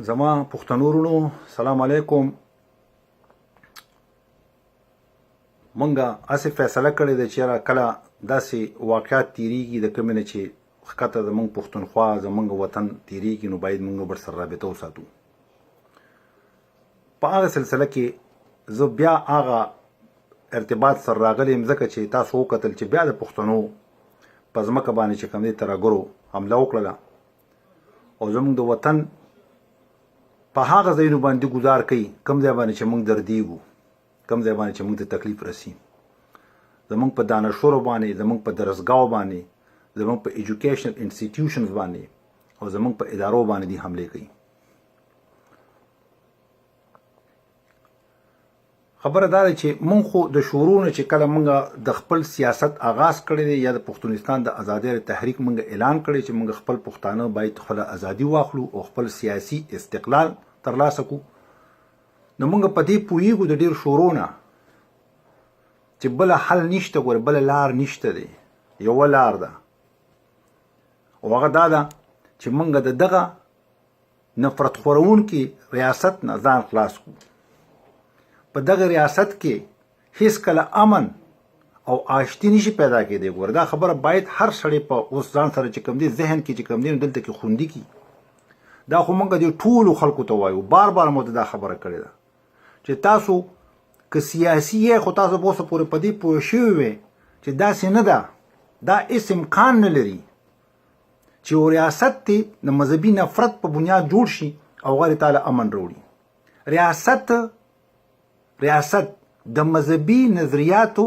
زما پښتنو ورونو سلام علیکم. مونږه اسې فیصله کړې ده چې یاره کله داسې واقعات تیریږي د کومې نه چې ښکته زمونږ پښتونخوا زمونږ وطن تیریږي نو باید مونږ ورسره رابطه وساتو. په هغه سلسله کې زه بیا هغه ارتباط سره راغلی یم ځکه چې تاسو وکتل چې بیا د پښتنو په ځمکه باندې چې کوم دی ترهګرو حمله وکړله او زمونږ د وطن په هغه ځایونو باندې ګزار کوي کوم ځای باندې چې موږ دردیږو، کوم ځای باندې چې موږ ته تکلیف رسي. زموږ په دانشورو باندې، زموږ په درسګاو باندې، زموږ په ایجوکیشنل انسټیټیوشنز باندې او زموږ په ادارو باندې دي حملې کوي. خبره دا ده چې موږ خو د شورو نه چې کله موږ د خپل سیاست آغاز کړی دی یا د پښتونستان د ازادۍ تحریک موږ اعلان کړی چې موږ خپل پښتانه باید خپل ازادي واخلو او خپل سیاسي استقلال ترلاسه کړو، نو موږ په دې پوهیږو د ډېر شورو نه چې بل حل نشته، ګوره بل لار نشته دی، یوه لار ده او هغه دا ده چې موږ د دغه نفرت خورونکي ریاست نه ځان خلاص کړو. په دغه ریاست کې هیڅ کله امن او آشتی نشي پیدا کېدی. ګوره دا خبره باید هر سړی په اوس ځان سره چې کوم دی ذهن کې چې کوم دی دلته کې خوندي کړي. دا خو موږ د ټولو خلکو ته وایو، بار بار مو دا خبره کړې ده چې تاسو که سیاسي یې خو تاسو به اوسه پورې په دې پوه شوي وئ چې داسې نه ده، دا هېڅ امکان نه لري چې یو ریاست دی د مذهبي نفرت په بنیاد جوړ شي او غیر تعالی امن راوړي. ریاست د مذهبي نظریاتو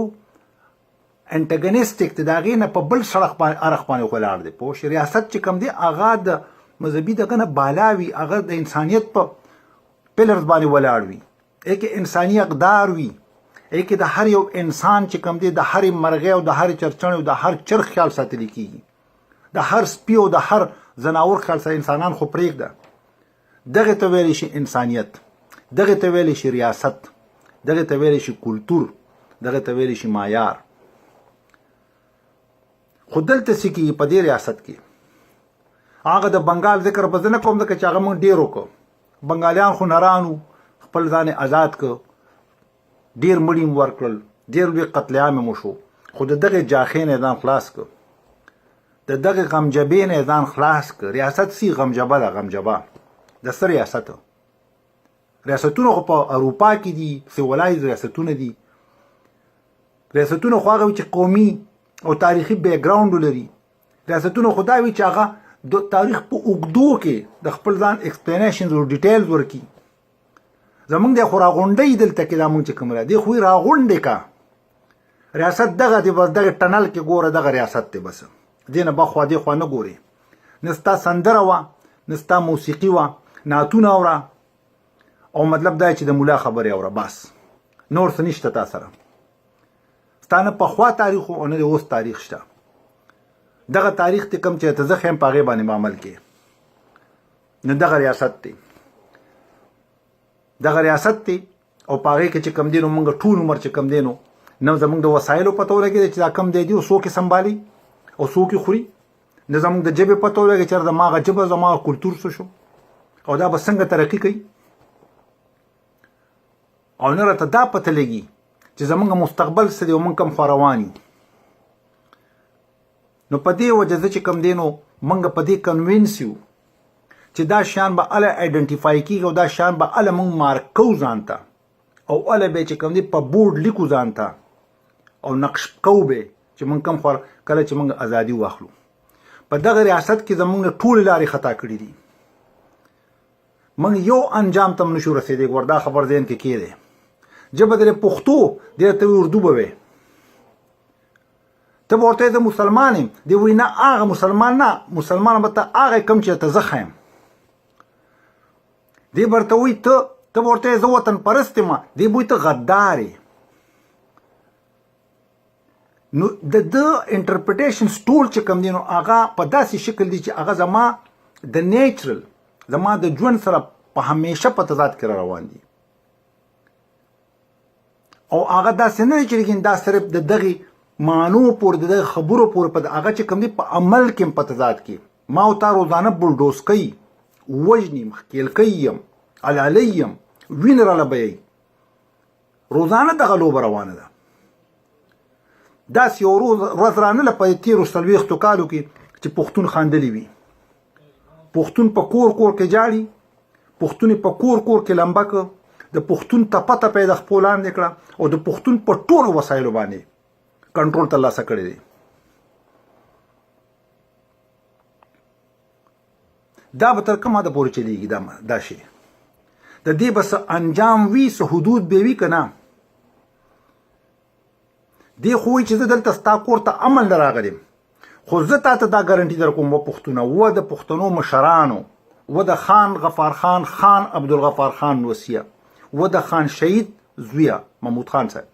انټګنسټک دی، د هغې نه په بل اړخ باندې ولاړ دی. پوه شئ، ریاست چې کوم دی هغه د مذهبي دغه نه بالا وي، هغه د انسانیت په پلرز باندې ولاړ وي، کې انساني اقدار وي، کې د هر یو انسان چې کوم دی د هرې مرغۍ او د هرې چرچڼې او د هر چرخ خیال ساتل کېږي، د هر سپي او د هر ځناور خیال ساتل. انسانان خو پرېږده، دغې ته ویلی شي انسانیت، دغې ته ویلی شي ریاست، دغې ته ویلی شي کلتور، دغې ته ویلی شي معیار. خو دلته څه کېږي په دې ریاست کې هغه د بنګال ذکر به زه نه کوم ځکه چې هغه موږ ډېر وکړو. بنګالیان خو نرانو، خپل ځان آزاد کړ، ډېر مړي م ورکړل، ډېر لوی قتل عام مو شو، خو د دغې جاخې نه یې ځان خلاص کړ، د دغې غمجبې نه یې ځان خلاص کړ. ریاست سی غمجبه ده، غمجبه د څه ریاست؟ ریاستونه خو په اروپا کې دي، سیولایز ریاستونه دي. ریاستونه خو هغه وي چې قومي او تاریخي بیکګراوند ولري. ریاستونه خو دا وي چې هغه د تاریخ په اوږدو کې د خپل ځان ایکسپلینیشنز او ډیټیلز ورکړي. زمونږ دی خو راغونډۍ دلته کې دا مونږ چې کوم دی خو یې راغونډې که ریاست دغه دی، بس دغه ټنل کې ګوره دغه ریاست دی، بس دې نه بخوا دې خوا نه ګورې، نه ستا سندره وه، نه ستا موسیقي وه، نعتونه اوره او مطلب دا چې د ملا خبرې اوره، بس نور څه نشته تا سره. ستا نه پخوا تاریخ او نه د اوس تاریخ شته. دغه تاریخ ته کوم چې ته زه ښیم په هغې باندې عمل کې، نو دغه ریاست دی، دغه ریاست دی او په هغې کې چې کوم دی نو موږ ټول عمر چې کوم دی نو نه زموږ د وسایلو پته ولګېده چې دا کوم دی او څوک یې سنبالي او څوک یې خوري، نه زموږ د ژبې پته ولګېده چې زما هغه ژبه زما کلتور څه شو او دا به څنګه ترقي کوي، او نه راته دا پته لګي چې زموږ مستقبل څه دی او موږ کوم خوا روان یو. نو په دې وجه زه چې کوم دی نو موږ په دې کنوینس یو چې دا شیان به هله آیډنټیفای کېږي او دا شیان به هله موږ مارک کوو ځان ته او هله به چې کوم دی په بورډ لیکو ځان ته او نقش کوو به چې موږ کوم خوا کله چې موږ ازادي واخلو. په دغه ریاست کې زموږ ټولې لارې خطا کړي دي. موږ یو انجام ته نشو رسېدی. ګوره دا خبر ذهن کې کېدی ژبه دې پښتو دې ته اردو به وی، ته به ورته زه مسلمان یم، دی وایي نه هغه مسلمان نه، مسلمان به ته هغه کوم چې ته زه ښیم. دی به ورته وایي ته به ورته زه وطن پرست یم، دی به وایي ته غدار یې. نو د ده انټرپریټیشنز ټول چې کوم دی نو هغه په داسې شکل دی چې هغه زما د نیچرل زما د ژوند سره په همیشه په تضاد کې روان دي او هغه داسې نه دی چې لیکن دا صرف د دغې معنو پورې د دغې خبرو پورې په هغه چې کوم دی په عمل کې په تضاد کې ما او تا روزانه بلډوز کوي وجنیم ښکیلکی علعلی یم وینې راله بیایي روزانه دغه لوبه روانه ده داسې یو ورځ رانله په تېرو 40 کالو کې چې پښتون خاندلی وي پښتون په کور کې جاړي پښتون په کور کې لمبه که د پښتون تپه تپه یې د خپو لاندې کړه او د پښتون په ټولو وسایلو باندې کنټرول ترلاسه کړی دی دا به تر کومه حده پورې چلیږي دا شی د دې به څه انجام وي څه حدود به وي که نه دې خو وایي چې زه دلته ستا کور ته امن نه راغلم خو زه تا ته دا ګارنټي در کوم و پښتونه و د پښتنو مشرانو و د خان غفار خان خان عبدالغفار خان وصیه و د خان شهید زویه محمود خان صاحب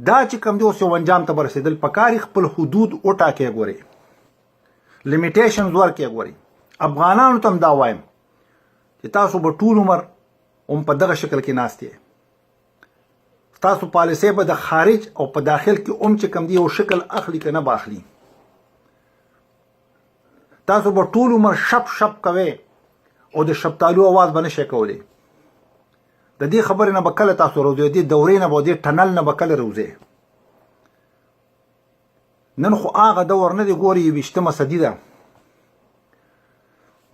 دا چې کوم دی اوس یو انجام ته به رسېدل پکاري خپل حدود وټاکئ ګورئ لیمیټیشنز ورکئ ګورئ افغانانو ته هم دا وایم چې تاسو به ټول عمر هم په دغه شکل کې ناست یې تاسو پالیسۍ به د خارج او په داخل کې هم چې کوم دی یو شکل اخلي که نه به اخلي تاسو به ټول عمر شپ شپ کوئ او د شپتالو اواز به نشئ کولی د دې خبرې نه به کله تاسو روزئ د دې دورې نه به دې ټنل نه به کله روزئ نن خو هغه دور نه دی ګورئ 20مه صدي ده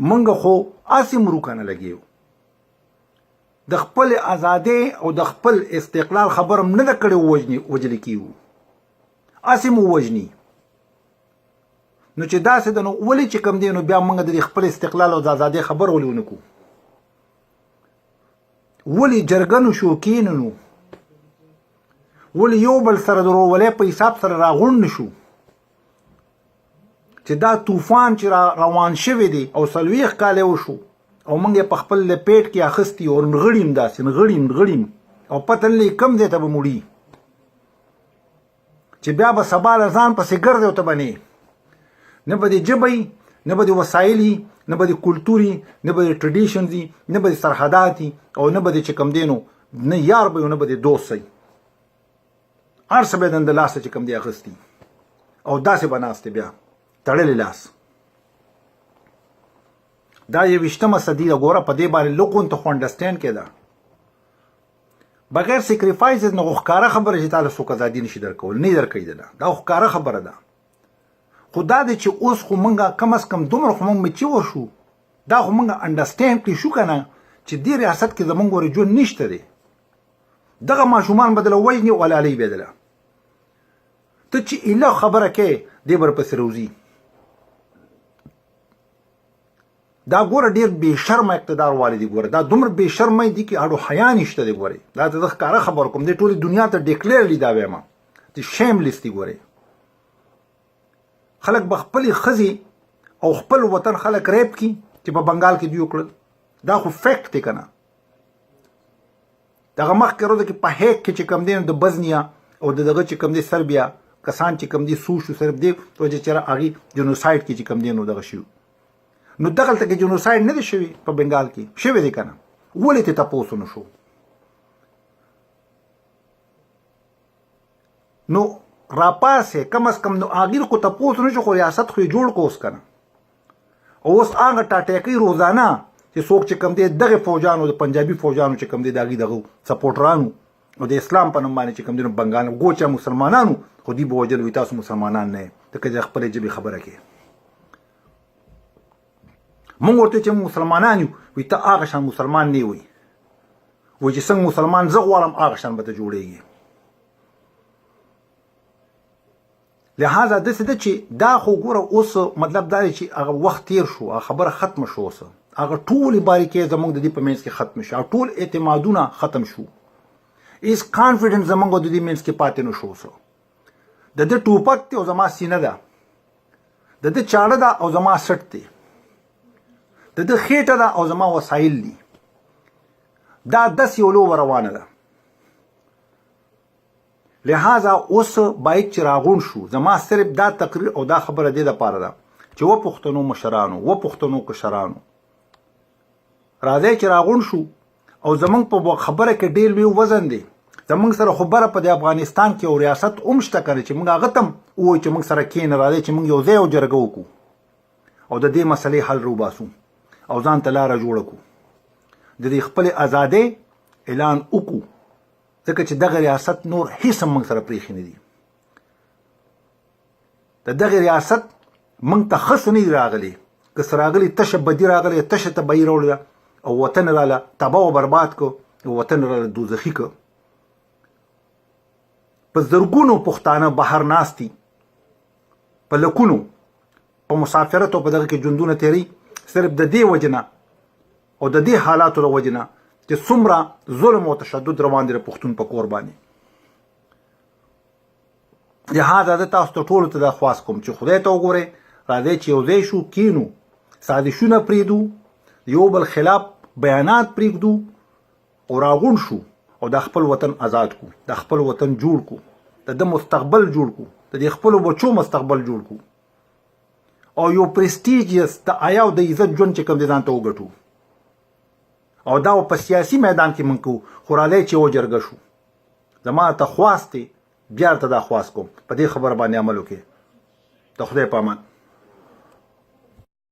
موږ خو هسې مروکه نه لګیو د خپل ازادۍ او د خپل استقلال خبره هم نه ده کړې وجلې کیږو هسې مو وژني نو چې داسې ده نو ولې چې کوم دی نو بیا موږ د خپل استقلال او د ازادۍ خبره ولې ونه کړو ولې جرګه نو شو کینو ولې یو بل سره د روولۍ په حساب سره راغونډ نه شو چې دا طوفان چې روان شوی دی او 40 کاله وشو او موږ یې په خپل لپیټ کې اخیستي او نغړیم داسې نغړیم او پته نه لګي کوم ځای ته به موړي چې بیا به سبا له ځان پسې ګرځې او ته به نه نه به د ژبې نه به د وسایلي نه به د کلتوري نه به د ټریډیشنز نه به د سرحداتي او نه به د چې کوم دی نو نه یار به نه به د دوست وي هر څه به د لاسه چې کوم دی اخیستي او داسې به ناستې بیا تړلی لاس دا 20مه صدي ده ګوره په دې باندې لوګون ته خو انډرسټینډ کېده بغیر سیکریفایسز نه خو ښکاره خبره چې تاله څوک ازادي نشي درکول نه درکوي ده دا خو ښکاره خبره ده خو دا دی چې اوس خو موږ کم از کم دومره خو موږ میچور شو دا خو موږ انډرسټینډ کړي شو که نه چې دې ریاست کې زموږ ورې ژوند نشته دی دغه ماشومان به دله وژني او علالۍ به دله ته چې ایله خبره کوې دې به ورپسې روځي دا ګوره ډېر بې شرمه اقتدار والی دی ګوره دا دومره بې شرمه دی کې اړو حیا نشته دی ګورئ دا ته زه ښکاره خبر کوم دې ټولې دنیا ته ډیکلیرلی دا وایم چې شیملیس دی ګورئ خلک به خپلې ښځې او خپل وطن خلک ریپ کی چې په بنګال کې دوی وکړل دا خو فیکټ دی که نه دغه مخکې ورځو کې په هیک کې چې کوم دی د بزنیا او دغه چې کوم دی سربیا کسان چې کوم دی سوشو صرف دی وجه چې هغې جنوسایډ کې چې کوم دی نو دغه شي نو دغلته کې جنوسایډ نه دی شوي په بنګال کې شوی دی که نه ولې ترې تپوس ونه شو نو راپاسې کم از کم نو هغې خو تپوس نه شو خو ریاست خو یې جوړ کړو اوس که نه اوس هغه ټاټیکۍ روزانه چې څوک چې کوم دی دغې فوجانو د پنجابي فوجانو چې کوم دی د هغې دغه سپورټرانو او د اسلام په نوم باندې چې کوم دی نو بنګال ګوچه مسلمانانو خو دوی به وجل وي تاسو مسلمانان نه یې ته که د خپلې ژبې خبره کوې مونږ ورته چې مسلمانان یو وي ته هغه شان مسلمان نه وي وایي چې څنګه مسلمان زه غواړم هغه شان به ته جوړېږي لہذا داسې ده چې دا خو ګوره اوس مطلب دا دی چې هغه وخت تیر شو هغه خبره ختمه شو اوس هغه ټولې باریکۍ زموږ د دې په منځ کې ختم شو ټول اعتمادونه ختم شو هیڅ کانفیډنس زموږ د دې منځ کې پاتې نه شو اوس د ده ټوپک دی او زما سینه ده د ده چاړه ده او زما سټ دی د ده خېټه ده او زما وسایل دي دا داسې یو لوبه روانه ده لہذا اوس باید چې راغونډ شو زما صرف دا تقریر او دا خبره دې دپاره ده چې و پښتنو مشرانو و پښتنو کشرانو راځئ چې راغونډ شو او زمونږ په خبره کې ډېر لوی وزن دی زمونږ سره خبره په د افغانستان کې یو ریاست هم شته که چې موږ هغه ته هم ووایو چې موږ سره کښېنه راځئ چې موږ یو ځای او جرګه وکړو او د دې مسلې حل روباسو او ځان ته لاره جوړه کړو د دې خپل ازادۍ اعلان وکړو ځکه چې دغه ریاست نور هیڅ هم موږ سره پریښي نه دي د دغه ریاست موږ ته ښه څه نه دي راغلي که څه راغلي تشه بدي راغلې تشه تبعي راوړله او وطن راله تباه او برباد کو وطن راله دوزخي کو په زرګونو پښتانه بهر ناستي په لکونو په مسافرت او په دغه کې ژوندونه تیری صرف د دې وجنه او د دې حالاتو د وجنه چې څومره ظلم او تشدد روان دي پښتون په کور باندې لهذا زه تاسو ته ټولو ته دا خواست کوم چې خدای ته وګورئ راځئ چې یو ځای شو کینو سازشونه پرېږدو یو بل خلاف بیانات پرېږدو او راغونډ شو او د خپل وطن آزاد کو د خپل وطن جوړ کو د مستقبل جوړ کو د خپل بچو مستقبل جوړ کو او یو پرستیجیس د آیا او د عزت ژوند چې کوم دي ځان ته وګټو او دا په سیاسي میدان کې مونږ کو خو راځئ چې وجرګه شو زما ته خواست دی بیا ته دا خواست کوم په دې خبره باندې عمل وکړئ د خدای په امان